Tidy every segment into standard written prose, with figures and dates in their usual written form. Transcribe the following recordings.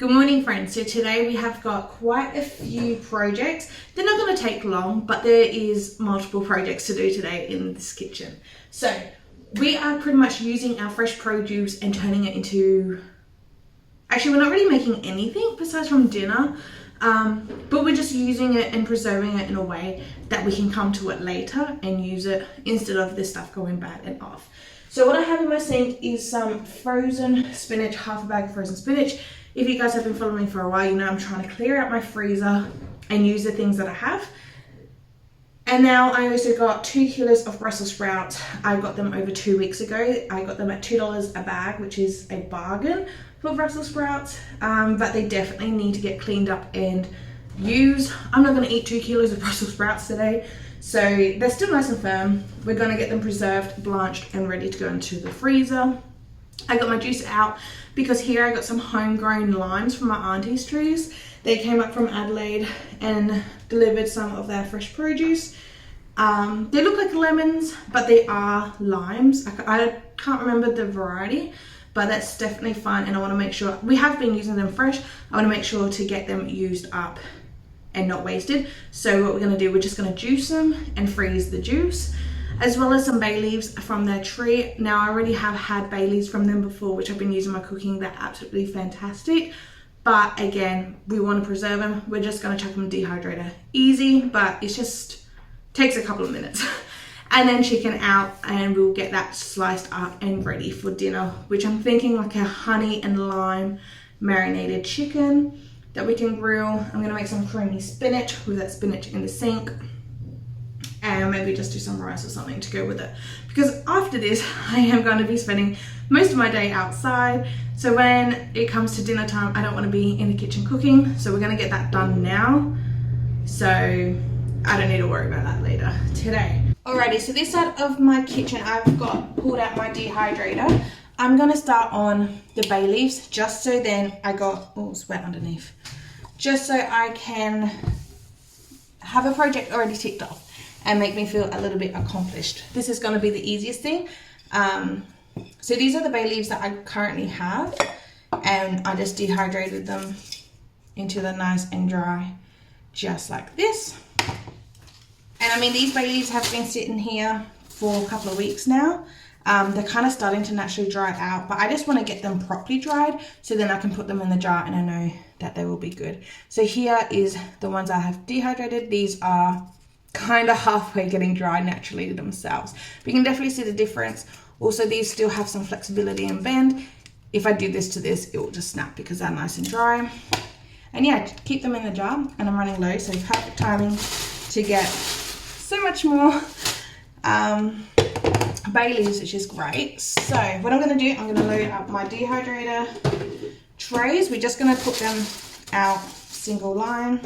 Good morning, friends. So today we have got quite a few projects. They're not going to take long, but there is multiple projects to do today in this kitchen. So we are pretty much using our fresh produce and turning it into, actually we're not really making anything besides from dinner, but we're just using it and preserving it in a way that we can come to it later and use it instead of this stuff going bad and off. So what I have in my sink is some frozen spinach, half a bag of frozen spinach. If you guys have been following me for a while, you know I'm trying to clear out my freezer and use the things that I have. And now I also got 2 kilos of Brussel sprouts. I got them over 2 weeks ago. I got them at $2 a bag, which is a bargain for Brussel sprouts. But they definitely need to get cleaned up and used. I'm not going to eat 2 kilos of Brussel sprouts today. So they're still nice and firm. We're going to get them preserved, blanched, and ready to go into the freezer. I got my juice out because here I got some homegrown limes from my auntie's trees. They came up from Adelaide and delivered some of their fresh produce. They look like lemons, but they are limes. I can't remember the variety, but that's definitely fun, and I want to make sure, we have been using them fresh, I want to make sure to get them used up and not wasted. So what we're going to do, we're just going to juice them and freeze the juice, as well as some bay leaves from their tree. Now I already have had bay leaves from them before, which I've been using in my cooking. They're absolutely fantastic, but again, we want to preserve them. We're just going to chuck them in the dehydrator. Easy, but it just takes a couple of minutes. And then chicken out, and we'll get that sliced up and ready for dinner, which I'm thinking like a honey and lime marinated chicken that we can grill. I'm going to make some creamy spinach with that spinach in the sink, and maybe just do some rice or something to go with it, because after this I am going to be spending most of my day outside. So when it comes to dinner time, I don't want to be in the kitchen cooking, so we're going to get that done now, so I don't need to worry about that later today. Alrighty, so this side of my kitchen I've got pulled out my dehydrator. I'm going to start on the bay leaves, just so then I got, oh, it's wet underneath, just so I can have a project already ticked off and make me feel a little bit accomplished. This is going to be the easiest thing. So these are the bay leaves that I currently have, and I just dehydrated them into the nice and dry, just like this. And I mean, these bay leaves have been sitting here for a couple of weeks now. They're kind of starting to naturally dry out, but I just want to get them properly dried so then I can put them in the jar and I know that they will be good. So here is the ones I have dehydrated. These are kind of halfway getting dry naturally themselves. But you can definitely see the difference. Also, these still have some flexibility and bend. If I do this to this, it will just snap because they're nice and dry. And yeah, keep them in the jar, and I'm running low, so perfect timing to get so much more bay leaves, which is great. So what I'm going to do, I'm going to load up my dehydrator trays. We're just going to put them out single line.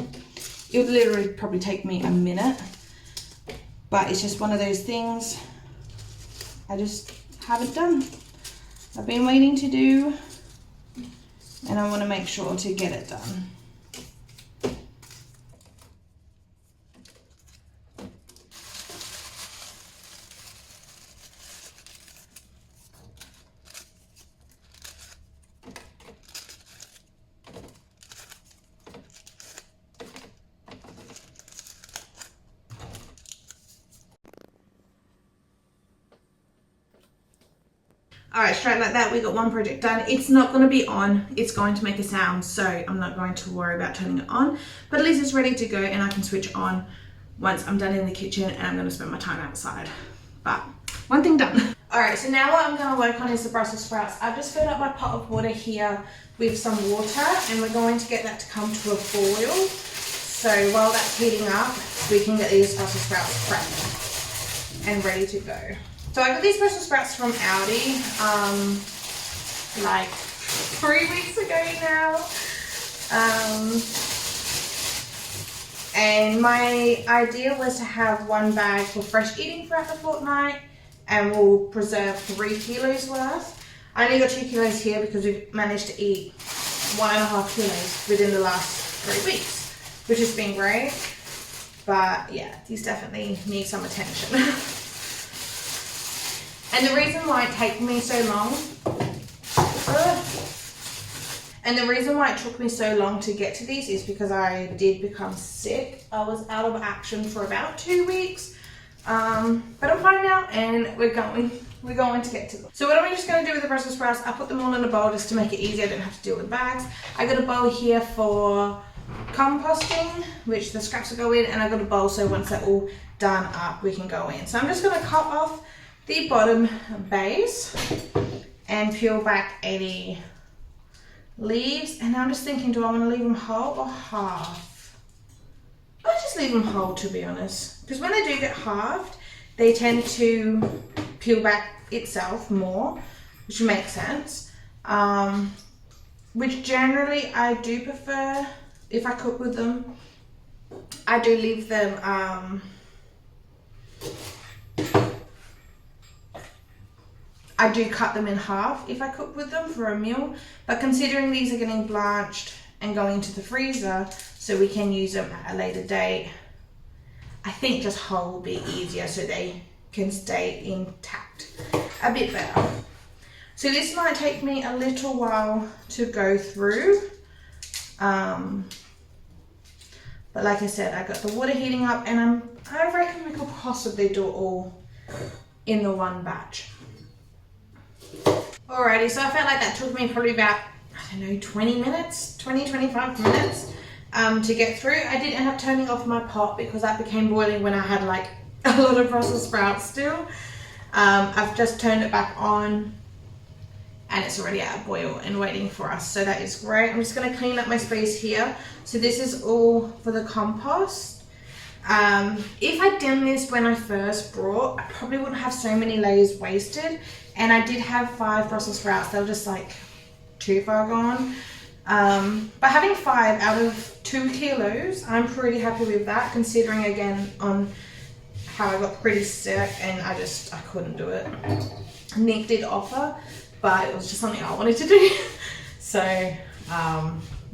It would literally probably take me a minute, but it's just one of those things I just haven't done. I've been waiting to do, and I want to make sure to get it done. Alright, straight like that, we got one project done. It's not going to be on, it's going to make a sound, so I'm not going to worry about turning it on. But at least it's ready to go, and I can switch on once I'm done in the kitchen, and I'm going to spend my time outside. But one thing done. Alright, so now what I'm going to work on is the Brussels sprouts. I've just filled up my pot of water here with some water, and we're going to get that to come to a boil. So while that's heating up, we can get these Brussels sprouts prepped and ready to go. So I got these Brussels sprouts from Aldi like 3 weeks ago now. And my idea was to have one bag for fresh eating throughout the fortnight, and we'll preserve 3 kilos worth. I only got 2 kilos here because we've managed to eat 1.5 kilos within the last 3 weeks, which has been great. But yeah, these definitely need some attention. And the reason why it takes me so long And the reason why it took me so long to get to these is because I did become sick. I was out of action for about 2 weeks. But I'm fine now, and we're going to get to them. So what am I just going to do with the Brussels sprouts? I put them all in a bowl just to make it easier. I don't have to deal with bags. I got a bowl here for composting, which the scraps will go in, and I got a bowl so once they're all done up, we can go in. So I'm just going to cut off the bottom base and peel back any leaves. And I'm just thinking, do I want to leave them whole or half? I'll just leave them whole, to be honest, because when they do get halved, they tend to peel back itself more, which makes sense. Which generally I do prefer. If I cook with them, I do leave them I do cut them in half if I cook with them for a meal, but considering these are getting blanched and going into the freezer so we can use them at a later date, I think just whole will be easier so they can stay intact a bit better. So this might take me a little while to go through, but like I said, I got the water heating up, and I reckon we could possibly do it all in the one batch. Alrighty, so I felt like that took me probably about, I don't know, 25 minutes to get through. I did end up turning off my pot because that became boiling when I had like a lot of Brussels sprouts still. I've just turned it back on and it's already at a boil and waiting for us, so that is great. I'm just going to clean up my space here. So this is all for the compost. If I'd done this when I first brought, I probably wouldn't have so many layers wasted. And I did have 5 Brussels sprouts. They were just like too far gone. But having 5 out of 2 kilos, I'm pretty happy with that, considering again on how I got pretty sick and I couldn't do it. Nick did offer, but it was just something I wanted to do. So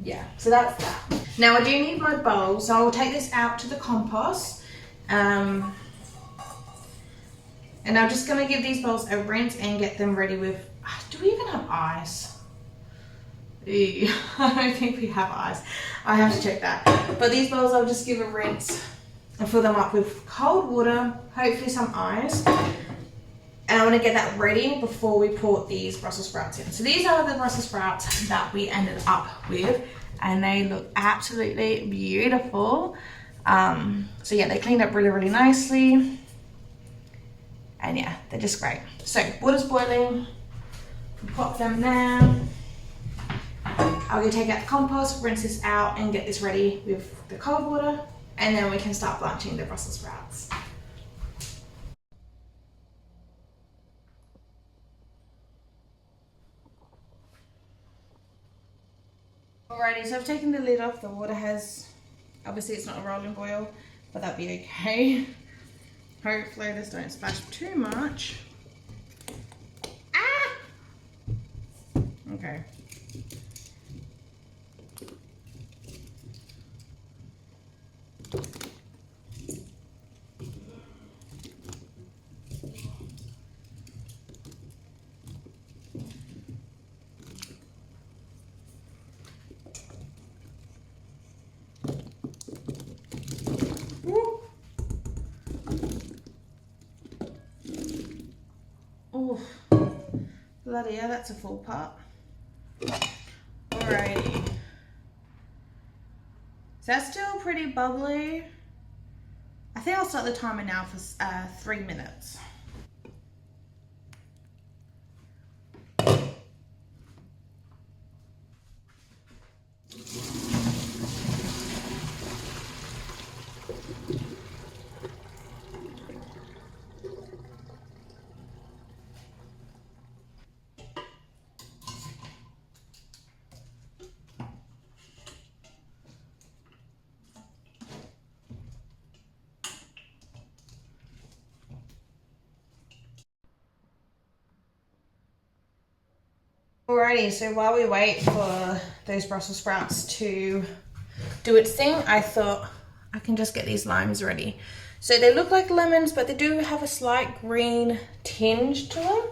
yeah, so that's that. Now I do need my bowl, so I'll take this out to the compost. And I'm just gonna give these bowls a rinse and get them ready with, do we even have ice? Ew, I don't think we have ice. I have to check that. But these bowls I'll just give a rinse and fill them up with cold water, hopefully some ice. And I want to get that ready before we pour these Brussels sprouts in. So these are the Brussels sprouts that we ended up with, and they look absolutely beautiful. So yeah, they cleaned up really, really nicely. And yeah, they're just great. So water's boiling, pop them there. I'll go take out the compost, rinse this out and get this ready with the cold water, and then we can start blanching the Brussels sprouts. Alrighty, so I've taken the lid off. The water has, obviously it's not a rolling boil, but that'd be okay. Hopefully this don't splash too much. Ah! Okay. Oh, bloody hell, that's a full pot. Alrighty. So that's still pretty bubbly. I think I'll start the timer now for 3 minutes. Alrighty, so while we wait for those Brussels sprouts to do its thing, I thought I can just get these limes ready. So they look like lemons, but they do have a slight green tinge to them,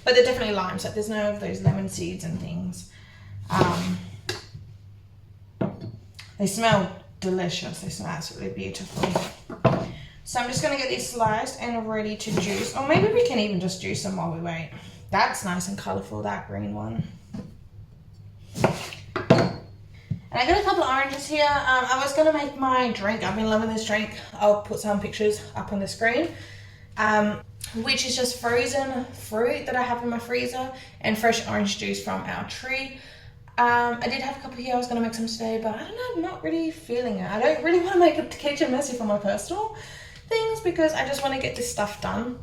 but they're definitely limes. Like there's no of those lemon seeds and things. I They smell delicious. They smell absolutely beautiful. So I'm just going to get these sliced and ready to juice. Or maybe we can even just juice them while we wait. That's nice and colourful, that green one. And I got a couple of oranges here. I was going to make my drink. I've been loving this drink. I'll put some pictures up on the screen. Which is just frozen fruit that I have in my freezer and fresh orange juice from our tree. I did have a couple here. I was going to make some today, but I don't know, I'm not really feeling it. I don't really want to make the kitchen messy for my personal things because I just want to get this stuff done.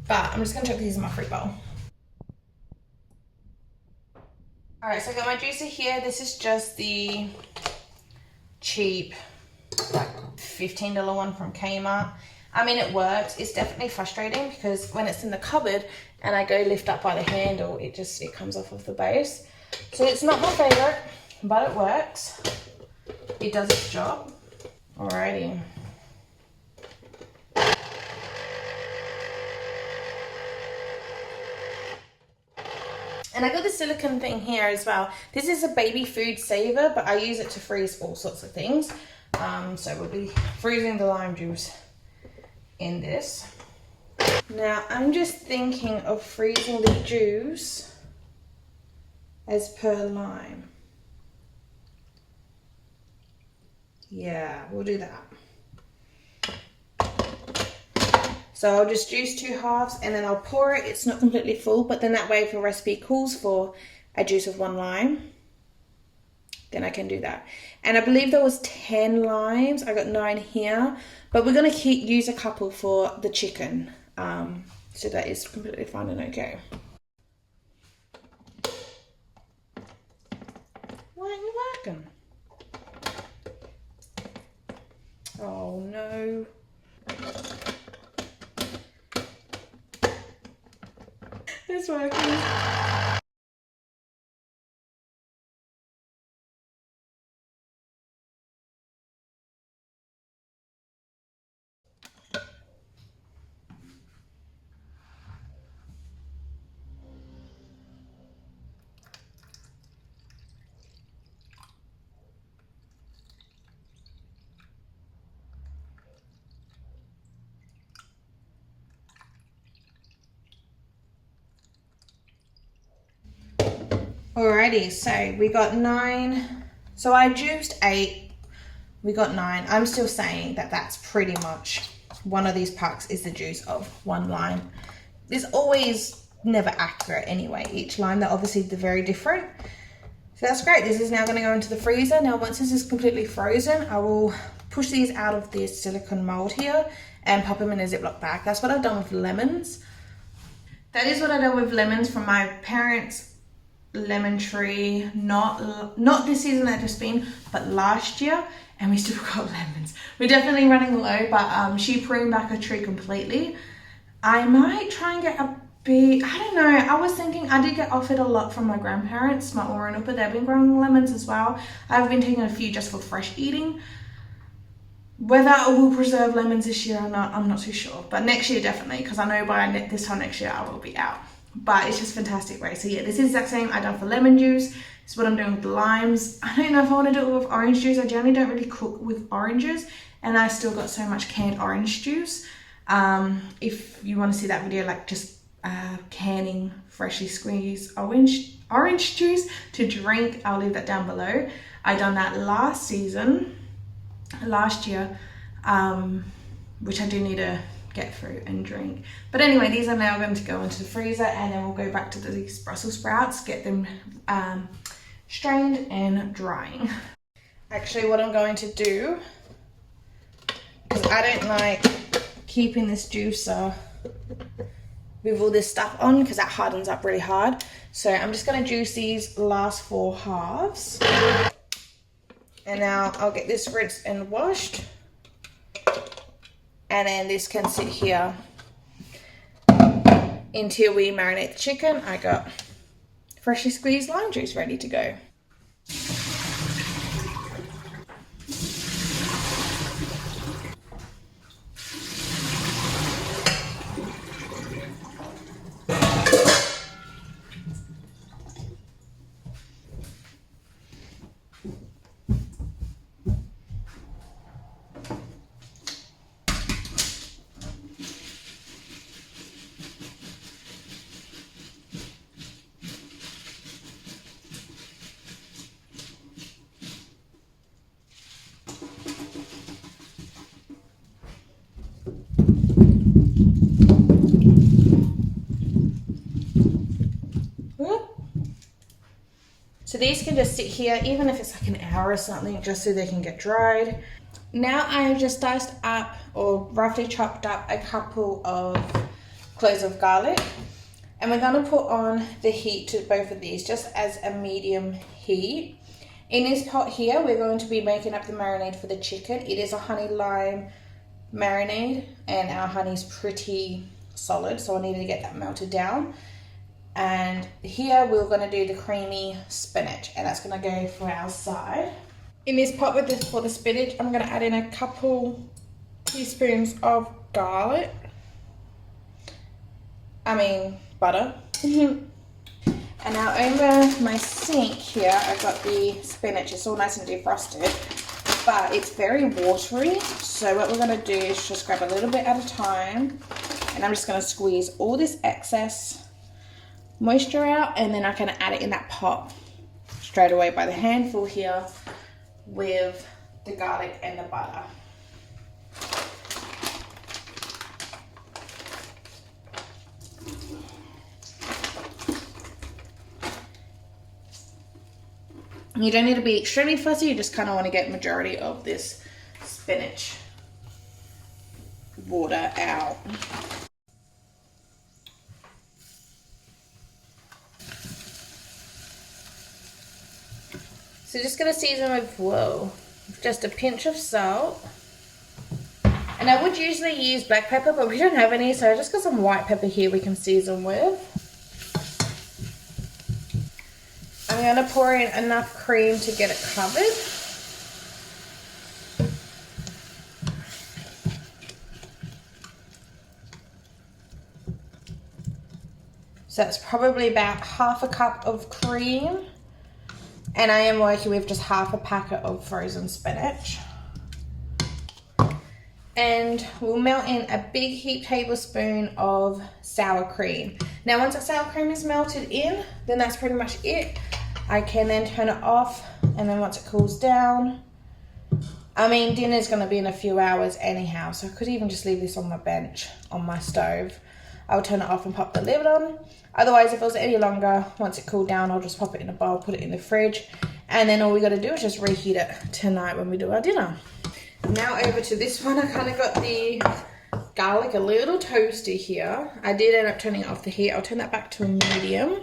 But I'm just going to chuck these in my fruit bowl. Alright, so I got my juicer here. This is just the cheap, like $15 one from Kmart. I mean, it works. It's definitely frustrating because when it's in the cupboard and I go lift up by the handle, it comes off of the base. So it's not my favorite, but it works. It does its job. Alrighty. And I got the silicone thing here as well. This is a baby food saver, but I use it to freeze all sorts of things. So we'll be freezing the lime juice in this. Now I'm just thinking of freezing the juice as per lime. Yeah, we'll do that. So I'll just juice 2 halves and then I'll pour it. It's not completely full, but then that way if your recipe calls for a juice of 1 lime, then I can do that. And I believe there was 10 limes. I got 9 here, but we're gonna use a couple for the chicken. So that is completely fine and okay. Why aren't you working? Oh no. It's working. Alrighty, so we got 9. So I juiced 8. We got 9. I'm still saying that that's pretty much one of these packs is the juice of 1 lime. It's always never accurate anyway. Each lime, they're obviously very different. So that's great. This is now going to go into the freezer. Now once this is completely frozen, I will push these out of this silicone mold here and pop them in a Ziploc bag. That's what I've done with lemons. That is what I've done with lemons from my parents' lemon tree, not this season that just been, but last year, and we still got lemons. We're definitely running low, but she pruned back her tree completely. I might try and get a big, I don't know, I was thinking, I did get offered a lot from my grandparents, my Orinoco, but they've been growing lemons as well. I've been taking a few just for fresh eating. Whether I will preserve lemons this year or not, I'm not too sure, but next year definitely, because I know by this time next year I will be out. But it's just fantastic, right? So yeah, this is the exact same I done for lemon juice. This is what I'm doing with the limes. I don't know if I want to do it with orange juice. I generally don't really cook with oranges, and I still got so much canned orange juice. If you want to see that video, like just canning freshly squeezed orange juice to drink, I'll leave that down below. I done that last year, which I do need to get through and drink. But anyway, these are now going to go into the freezer, and then we'll go back to these Brussels sprouts, get them strained and drying. Actually, what I'm going to do, because I don't like keeping this juicer with all this stuff on because that hardens up really hard. So I'm just going to juice these last 4 halves. And now I'll get this rinsed and washed. And then this can sit here until we marinate the chicken. I got freshly squeezed lime juice ready to go. So these can just sit here, even if it's like an hour or something, just so they can get dried. Now I just diced up or roughly chopped up a couple of cloves of garlic. And we're going to put on the heat to both of these, just as a medium heat. In this pot here, we're going to be making up the marinade for the chicken. It is a honey lime marinade, and our honey's pretty solid, so I needed to get that melted down. And here we're going to do the creamy spinach, and that's going to go for our side. In this pot for the spinach, I'm going to add in a couple teaspoons of butter. And now over my sink here, I've got the spinach. It's all nice and defrosted, but it's very watery. So what we're going to do is just grab a little bit at a time, and I'm just going to squeeze all this excess moisture out, and then I can add it in that pot straight away by the handful here with the garlic and the butter. You don't need to be extremely fussy, you just kind of want to get majority of this spinach water out. So just going to season with, just a pinch of salt. And I would usually use black pepper, but we don't have any, so I just got some white pepper here we can season with. I'm going to pour in enough cream to get it covered. So that's probably about half a cup of cream. And I am working with just half a packet of frozen spinach. And we'll melt in a big heaped tablespoon of sour cream. Now once the sour cream is melted in, then that's pretty much it. I can then turn it off, and then once it cools down, I mean, dinner's gonna be in a few hours anyhow, so I could even just leave this on my bench, on my stove. I'll turn it off and pop the lid on. Otherwise, if it was any longer, once it cooled down, I'll just pop it in a bowl, put it in the fridge, and then all we gotta do is just reheat it tonight when we do our dinner. Now over to this one, I kinda got the garlic a little toasty here. I did end up turning off the heat. I'll turn that back to a medium.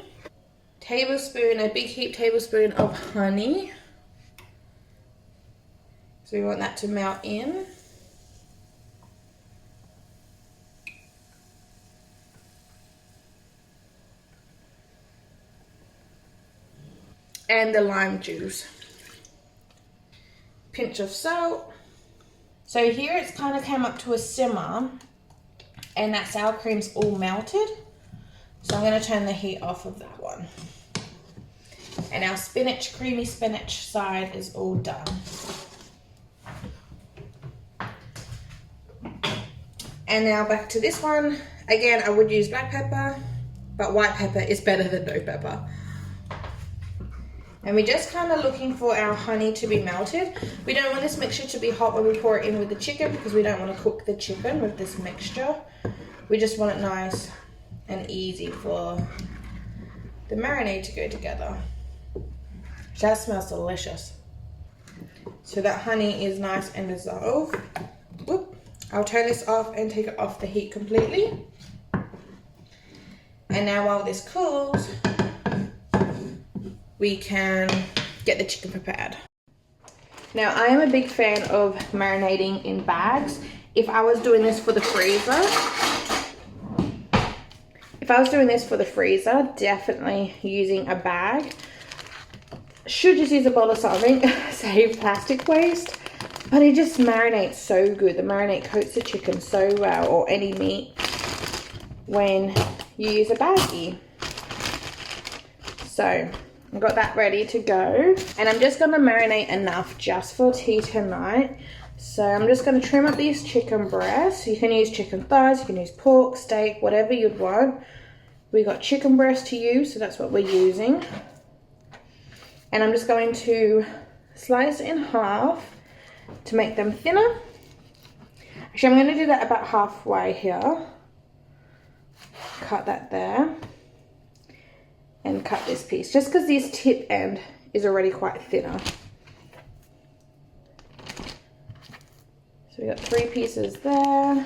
A big heaped tablespoon of honey. So we want that to melt in. And the lime juice. Pinch of salt. So here it's kind of came up to a simmer, and that sour cream's all melted. So I'm going to turn the heat off of that one. And our spinach, creamy spinach side is all done. And now back to this one. Again, I would use black pepper, but white pepper is better than no pepper. And we're just kind of looking for our honey to be melted. We don't want this mixture to be hot when we pour it in with the chicken, because we don't want to cook the chicken with this mixture. We just want it nice and easy for the marinade to go together. That smells delicious. So that honey is nice and dissolved. Whoop. I'll turn this off and take it off the heat completely. And now while this cools, we can get the chicken prepared. Now I am a big fan of marinating in bags. If I was doing this for the freezer, definitely using a bag. Should just use a bowl of something, save plastic waste, but it just marinates so good. The marinade coats the chicken so well, or any meat, when you use a baggie. So I've got that ready to go, and I'm just gonna marinate enough just for tea tonight. So I'm just gonna trim up these chicken breasts. You can use chicken thighs, you can use pork, steak, whatever you'd want. We got chicken breast to use, so that's what we're using. And I'm just going to slice in half to make them thinner. Actually, I'm going to do that about halfway here. Cut that there. And cut this piece, just because this tip end is already quite thinner. So we got 3 pieces there.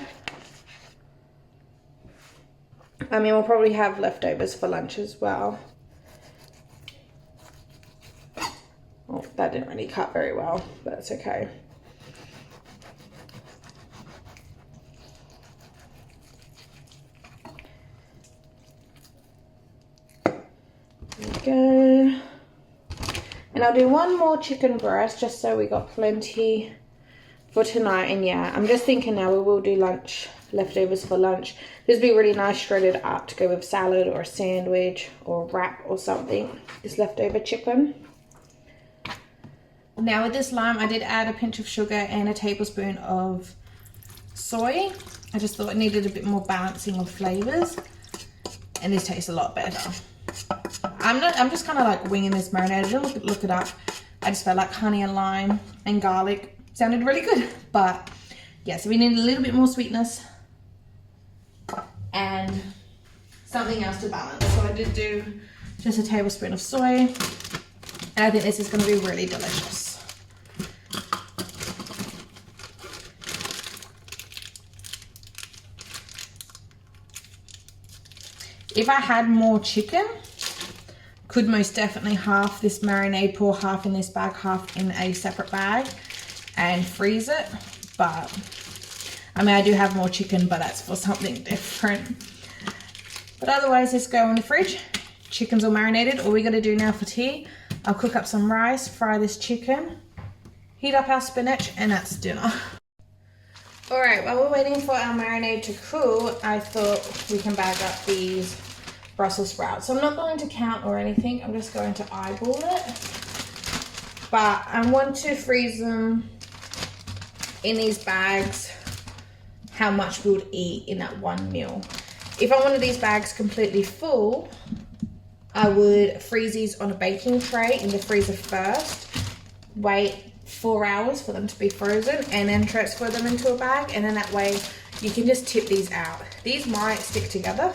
I mean, we'll probably have leftovers for lunch as well. Oh, that didn't really cut very well, but that's okay. There we go. And I'll do one more chicken breast just so we got plenty for tonight. And yeah, I'm just thinking now we will do lunch, leftovers for lunch. This would be really nice shredded up to go with salad or a sandwich or wrap or something. This leftover chicken. Now with this lime, I did add a pinch of sugar and a tablespoon of soy. I just thought it needed a bit more balancing of flavors, and this tastes a lot better. I'm just kind of like winging this marinade. I didn't look it up. I just felt like honey and lime and garlic sounded really good. But yeah, so we need a little bit more sweetness and something else to balance. So I did do just a tablespoon of soy, and I think this is going to be really delicious. If I had more chicken, could most definitely half this marinade, pour half in this bag, half in a separate bag and freeze it. But I mean, I do have more chicken, but that's for something different. But otherwise, let's go in the fridge. Chicken's all marinated. All we got to do now for tea, I'll cook up some rice, fry this chicken, heat up our spinach, and that's dinner. All right, while we're waiting for our marinade to cool, I thought we can bag up these Brussels sprouts. So I'm not going to count or anything. I'm just going to eyeball it. But I want to freeze them in these bags how much we would eat in that one meal. If I wanted these bags completely full, I would freeze these on a baking tray in the freezer first, wait 4 hours for them to be frozen, and then transfer them into a bag, and then that way you can just tip these out. These might stick together,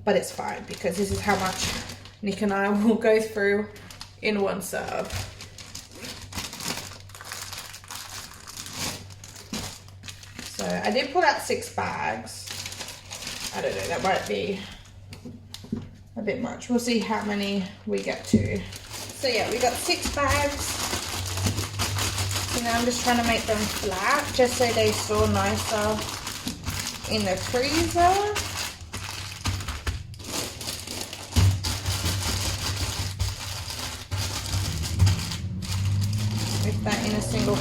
but it's fine because this is how much Nick and I will go through in one serve. So I did pull out 6 bags. I don't know, that might be a bit much. We'll see how many we get to. So yeah, we got 6 bags. So now I'm just trying to make them flat just so they store nicer in the freezer. With that in a single,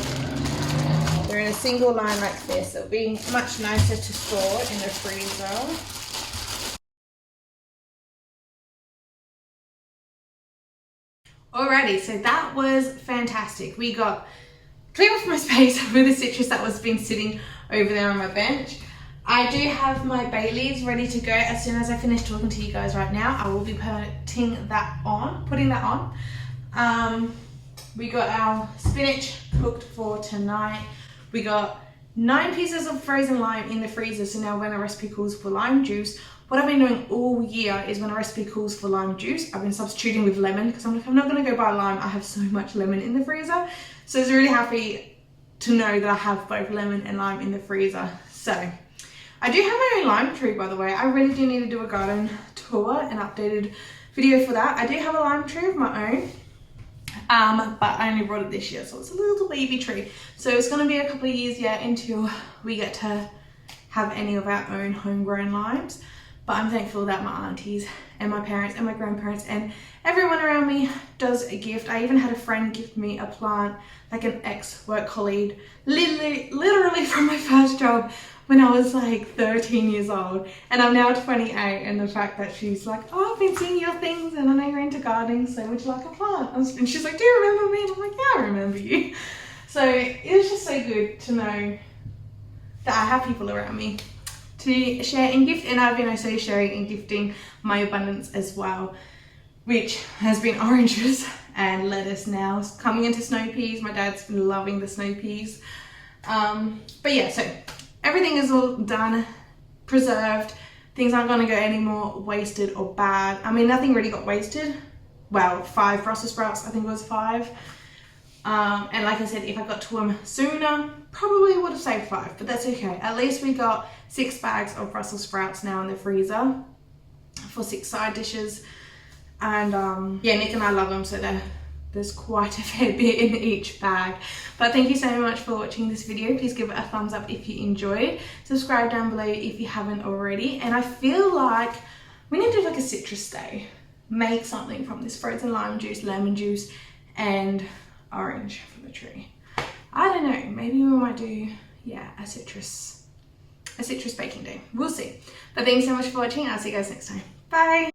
they're in a single line like this. It'll be much nicer to store in the freezer. Alrighty, so that was fantastic. We got clear off my space with the citrus that was been sitting over there on my bench. I do have my bay leaves ready to go. As soon as I finish talking to you guys right now, I will be putting that on. We got our spinach cooked for tonight. We got 9 pieces of frozen lime in the freezer. So now when a recipe calls for lime juice, what I've been doing all year is when a recipe calls for lime juice, I've been substituting with lemon because I'm like, I'm not going to go buy lime. I have so much lemon in the freezer. So I was really happy to know that I have both lemon and lime in the freezer. So I do have my own lime tree, by the way. I really do need to do a garden tour, an updated video for that. I do have a lime tree of my own, but I only brought it this year, so it's a little baby tree. So it's going to be a couple of years yet until we get to have any of our own homegrown limes. But I'm thankful that my aunties and my parents and my grandparents and everyone around me does a gift. I even had a friend gift me a plant, like an ex-work colleague, literally from my first job when I was like 13 years old. And I'm now 28, and the fact that she's like, oh, I've been seeing your things and I know you're into gardening, so would you like a plant? And she's like, do you remember me? And I'm like, yeah, I remember you. So it was just so good to know that I have people around me to share and gift, and I've been also sharing and gifting my abundance as well, which has been oranges and lettuce now. Coming into snow peas, my dad's been loving the snow peas. But yeah, so everything is all done, preserved. Things aren't going to go any more wasted or bad. I mean, nothing really got wasted. Well, 5 Brussels sprouts, I think it was 5. And like I said, if I got to them sooner, probably would have saved 5, but that's okay. At least we got 6 bags of Brussels sprouts now in the freezer for 6 side dishes. And yeah, Nick and I love them, so there's quite a fair bit in each bag. But thank you so much for watching this video. Please give it a thumbs up if you enjoyed. Subscribe down below if you haven't already. And I feel like we need to do like a citrus day. Make something from this frozen lime juice, lemon juice, and orange from the tree. I don't know, maybe we might do, yeah, a citrus baking day. We'll see. But thanks so much for watching. I'll see you guys next time. Bye.